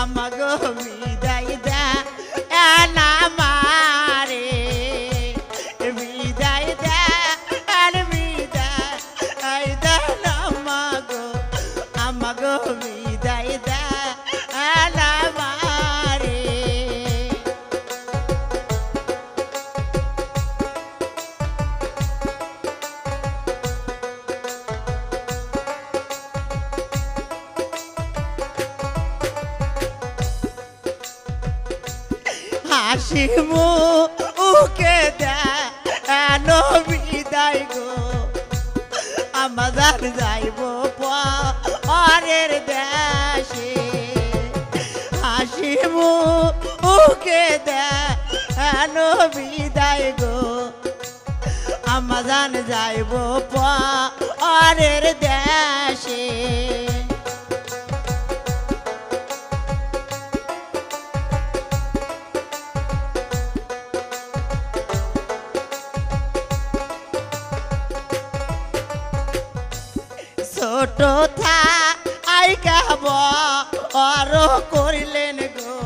আমাগো বিদায় দে না মারে বিদায় দে আর বিদায় দে না মাগো আমাগো বিদায় দে না মারে হাসি মুখে দেন বিদায় গো আমাদের যাইব পরের দেশে হাসি মুখে দেন বিদায় গো আমাদের যাইব পরের দেশে ছোট থাইকা বড় করিলেন গো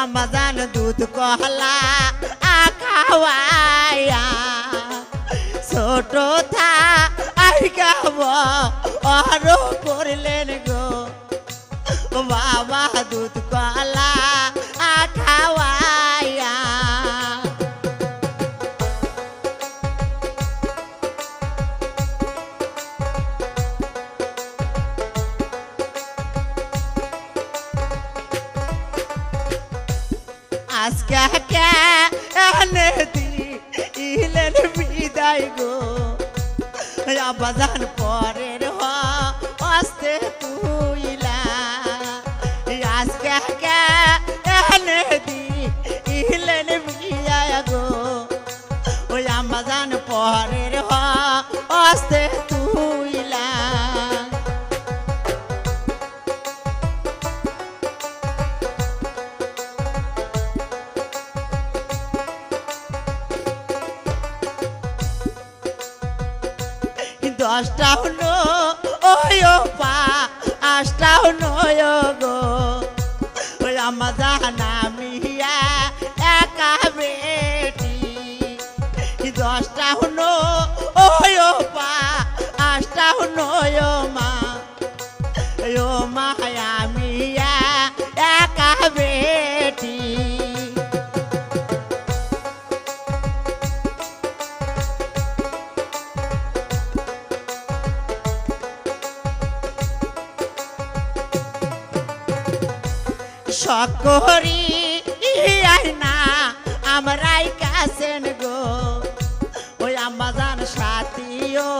আমাজান দুধ কহলা খাওয়াইয়া ছোট থাইকা বড় করিলেন গো বাবা দুধ কহলা খাওয়াইয়া আজকে কেনে দিলেন বিদায় গো আবাজান পরের হস্তে তুইলা আজকে কেনে দিলেন বিদায় গো ওই আবাজান পরের হস্তে তুইলা দশটা হলো ওই পা আটটা হলো গো ওই আমার জানামিয়া একা বেটি দশটা হলো ওই পা আটটা হলো মা ও মায়ামিয়া একা বেটি সকরি না আমরাই কাছেন গো ওই আমাজান সাথীও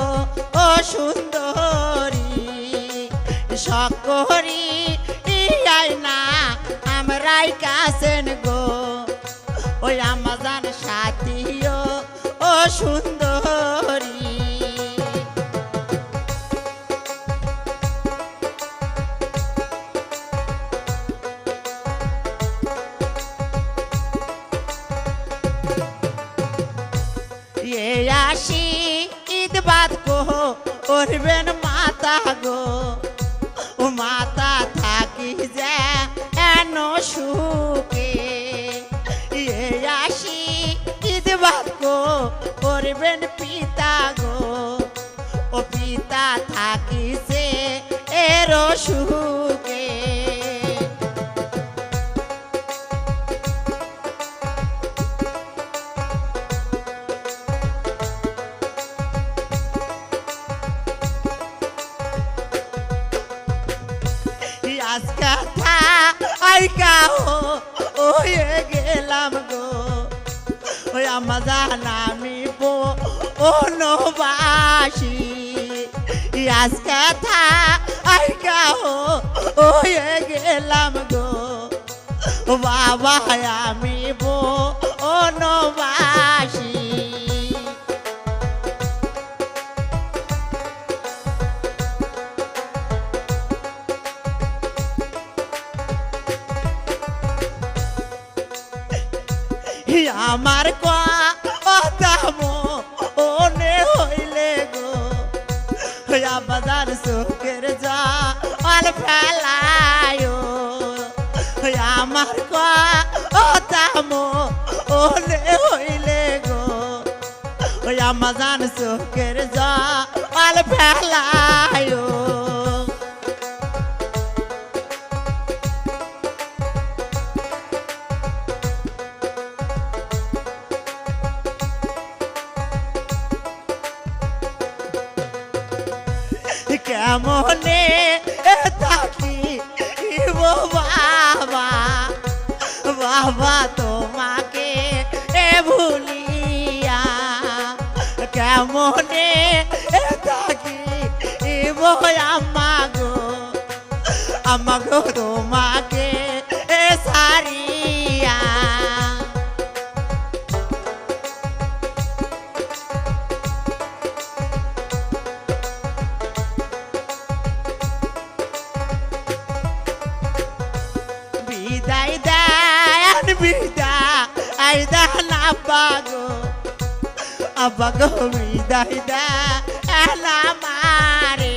ও সুন্দরী সকরি না আমরাই কাছেন গো ওই আমাজান সাথীও ও সুন্দরী আসি ঈদ বাদ কো করবেন মাতা গো ও মাতা থাকি যে এন সুখে আসি ঈদ বাদ কো করবেন পিতা গো ও পিতা থাকি যে এর সুখে আজকা থাইকা হয়ে গেলাম গো ওই আমার জানামি বনবাসী আজকা থাইকা হয়ে গেলাম গো বাবা আমি বনবাসী আমার কথা মনে হইলে গো বাজার চোখের জল ফেলায় আমার কথা মনে হইলে গো ওই আমার জান চোখের জল ফেলায় কেমনে থাকি বাবা বাবা তোমাকে ভুলিয়া কেমনে থাকি আমাগো তোমাকে সারিয়া বিদায় দেন বিদায় দেন আব্বাগো বিদায় দেন আমারে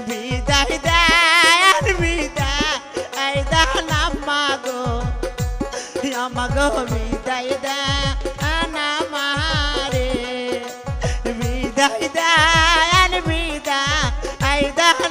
বিদায় দেন বিদায় দেন আমাগো বিদায় দেন